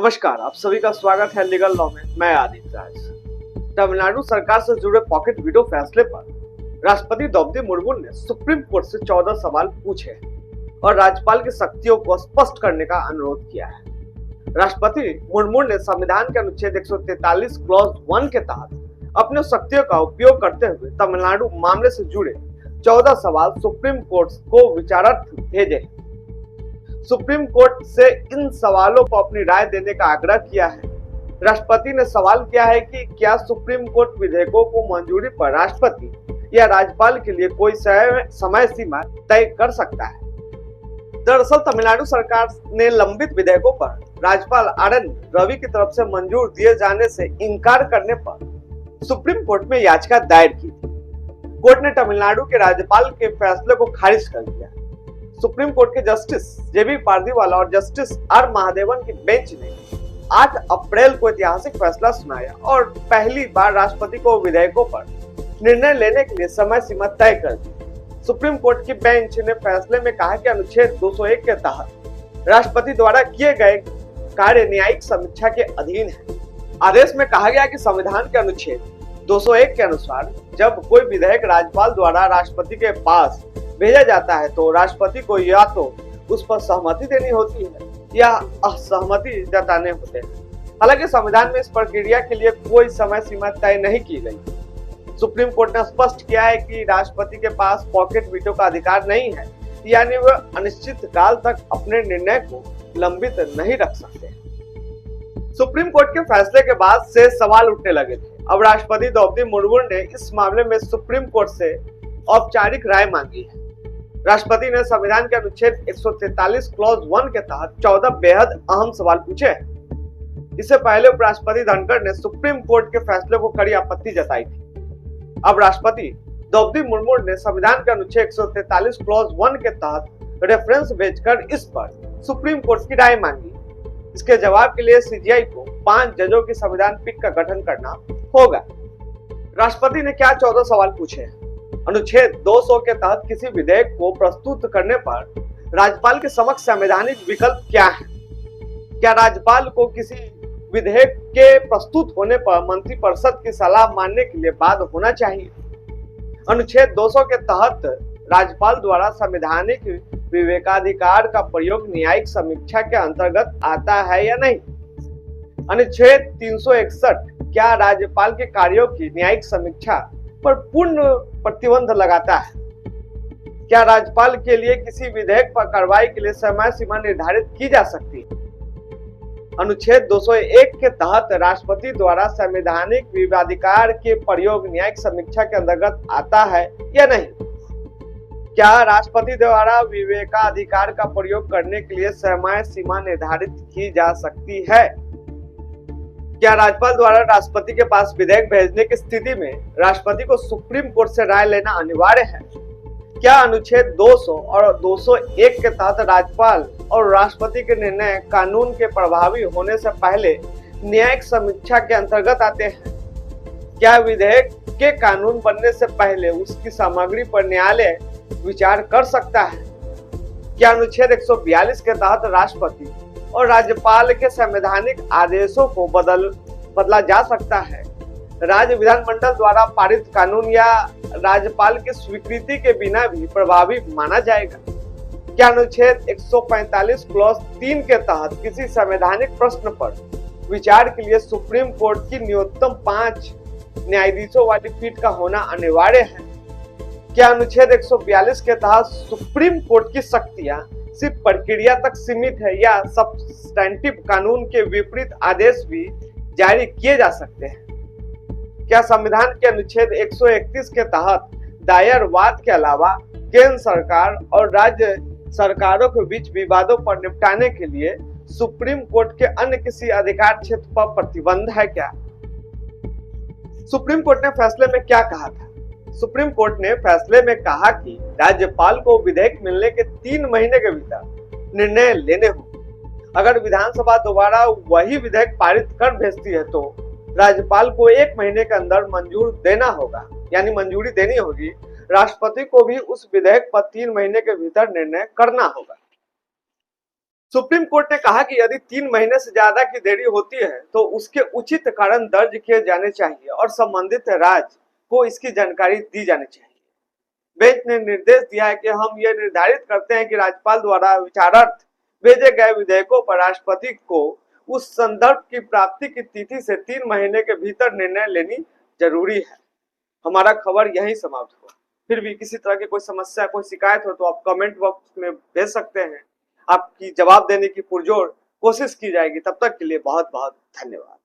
नमस्कार, आप सभी का स्वागत है लीगल लॉ में। मैं आदित्य राज। तमिलनाडु सरकार से जुड़े पॉकेट वीटो फैसले पर राष्ट्रपति द्रौपदी मुर्मू ने सुप्रीम कोर्ट से 14 सवाल पूछे और राज्यपाल की शक्तियों को स्पष्ट करने का अनुरोध किया है। राष्ट्रपति मुर्मू ने संविधान के अनुच्छेद 143 क्लॉज 1 के तहत अपने शक्तियों का उपयोग करते हुए तमिलनाडु मामले से जुड़े 14 सवाल सुप्रीम कोर्ट को विचारार्थ भेजे। सुप्रीम कोर्ट से इन सवालों पर अपनी राय देने का आग्रह किया है। राष्ट्रपति ने सवाल किया है कि क्या सुप्रीम कोर्ट विधेयकों को मंजूरी पर राष्ट्रपति या राज्यपाल के लिए कोई समय सीमा तय कर सकता है। दरअसल तमिलनाडु सरकार ने लंबित विधेयकों पर राज्यपाल RN रवि की तरफ से मंजूर दिए जाने से इनकार करने पर सुप्रीम कोर्ट में याचिका दायर की थी। कोर्ट ने तमिलनाडु के राज्यपाल के फैसले को खारिज कर दिया। सुप्रीम कोर्ट के जस्टिस JB पारदीवाला और जस्टिस R महादेवन की बेंच ने 8 अप्रैल को ऐतिहासिक फैसला सुनाया और पहली बार राष्ट्रपति को विधेयकों पर निर्णय लेने के लिए समय सीमा तय कर दी। सुप्रीम कोर्ट की बेंच ने फैसले में कहा कि अनुच्छेद 201 के तहत राष्ट्रपति द्वारा किए गए कार्य न्यायिक समीक्षा के अधीन है। आदेश में कहा गया कि संविधान के अनुच्छेद 201 के अनुसार जब कोई विधेयक राज्यपाल द्वारा राष्ट्रपति के पास भेजा जाता है तो राष्ट्रपति को या तो उस पर सहमति देनी होती है या असहमति जताने होते हैं। हालांकि संविधान में इस प्रक्रिया के लिए कोई समय सीमा तय नहीं की गई। सुप्रीम कोर्ट ने स्पष्ट किया है कि राष्ट्रपति के पास पॉकेट वीटो का अधिकार नहीं है, यानी वह अनिश्चित काल तक अपने निर्णय को लंबित नहीं रख सकते। सुप्रीम कोर्ट के फैसले के बाद से सवाल उठने लगे थे। अब राष्ट्रपति द्रौपदी मुर्मू ने इस मामले में सुप्रीम कोर्ट से औपचारिक राय मांगी है। राष्ट्रपति ने संविधान के अनुच्छेद 143 क्लॉज 1 के तहत 14 बेहद अहम सवाल पूछे हैं। इससे पहले उपराष्ट्रपति धनखड़ ने सुप्रीम कोर्ट के फैसले को कड़ी आपत्ति जताई थी। अब राष्ट्रपति द्रौपदी मुर्मू ने संविधान के अनुच्छेद 143 क्लॉज 1 के तहत रेफरेंस भेजकर इस पर सुप्रीम कोर्ट की राय मांगी। इसके जवाब के लिए CJI को 5 जजों की संविधान पीठ का गठन करना होगा। राष्ट्रपति ने क्या 14 सवाल पूछे हैं? अनुच्छेद 200 के तहत किसी विधेयक को प्रस्तुत करने पर राज्यपाल के समक्ष संवैधानिक विकल्प क्या है? क्या राज्यपाल को किसी विधेयक के प्रस्तुत होने पर मंत्रिपरिषद की सलाह मानने के लिए बाध्य होना चाहिए? अनुच्छेद 200 के तहत राज्यपाल द्वारा संवैधानिक विवेकाधिकार का प्रयोग न्यायिक समीक्षा के अंतर्गत आता है या नहीं? अनुच्छेद 361 क्या राज्यपाल के कार्यों की न्यायिक समीक्षा पर पूर्ण प्रतिबंध लगाता है? क्या राज्यपाल के लिए किसी विधेयक पर कार्रवाई के लिए समय सीमा निर्धारित की जा सकती है? अनुच्छेद 201 के तहत राष्ट्रपति द्वारा संवैधानिक विवेकाधिकार के प्रयोग न्यायिक समीक्षा के अंतर्गत आता है या नहीं? क्या राष्ट्रपति द्वारा विवेकाधिकार का प्रयोग करने के लिए समय सीमा निर्धारित की जा सकती है? क्या राज्यपाल द्वारा राष्ट्रपति के पास विधेयक भेजने की स्थिति में राष्ट्रपति को सुप्रीम कोर्ट से राय लेना अनिवार्य है? क्या अनुच्छेद 200 और 201 के तहत राज्यपाल और राष्ट्रपति के निर्णय कानून के प्रभावी होने से पहले न्यायिक समीक्षा के अंतर्गत आते हैं? क्या विधेयक के कानून बनने से पहले उसकी सामग्री पर न्यायालय विचार कर सकता है? क्या अनुच्छेद 142 के तहत राष्ट्रपति और राज्यपाल के संवैधानिक आदेशों को बदला जा सकता है? राज्य विधानमंडल द्वारा पारित कानून या राज्यपाल की स्वीकृति के बिना भी प्रभावी माना जाएगा? क्या अनुच्छेद 145 क्लॉज 3 के तहत किसी संवैधानिक प्रश्न पर विचार के लिए सुप्रीम कोर्ट की न्यूनतम 5 न्यायाधीशों वाली पीठ का होना अनिवार्य है? क्या अनुच्छेद 142 के तहत सुप्रीम कोर्ट की शक्तियां सिर्फ प्रक्रिया तक सीमित है या सब्सटैंटिव कानून के विपरीत आदेश भी जारी किए जा सकते हैं? क्या संविधान के अनुच्छेद 131 के तहत दायर वाद के अलावा केंद्र सरकार और राज्य सरकारों के बीच विवादों पर निपटाने के लिए सुप्रीम कोर्ट के अन्य किसी अधिकार क्षेत्र पर प्रतिबंध है क्या? सुप्रीम कोर्ट ने फैसले में क्या कहा था? सुप्रीम कोर्ट ने फैसले में कहा कि राज्यपाल को विधेयक मिलने के 3 महीने के भीतर निर्णय लेने होंगे। अगर विधानसभा दोबारा वही विधेयक पारित कर भेजती है तो राज्यपाल को 1 महीने के अंदर मंजूर देना होगा, यानी मंजूरी देनी होगी। राष्ट्रपति को भी उस विधेयक पर 3 महीने के भीतर निर्णय करना होगा। सुप्रीम कोर्ट ने कहा कि यदि 3 महीने से ज्यादा की देरी होती है तो उसके उचित कारण दर्ज किए जाने चाहिए और संबंधित राज्य को इसकी जानकारी दी जानी चाहिए। बेंच ने निर्देश दिया है कि हम यह निर्धारित करते हैं कि राज्यपाल द्वारा विचारार्थ भेजे गए विधेयकों पर राष्ट्रपति को उस संदर्भ की प्राप्ति की तिथि से 3 महीने के भीतर निर्णय लेनी जरूरी है। हमारा खबर यही समाप्त हुआ। फिर भी किसी तरह की कोई समस्या, कोई शिकायत हो तो आप कमेंट बॉक्स में भेज सकते हैं। आपकी जवाब देने की पुरजोर कोशिश की जाएगी। तब तक के लिए बहुत बहुत धन्यवाद।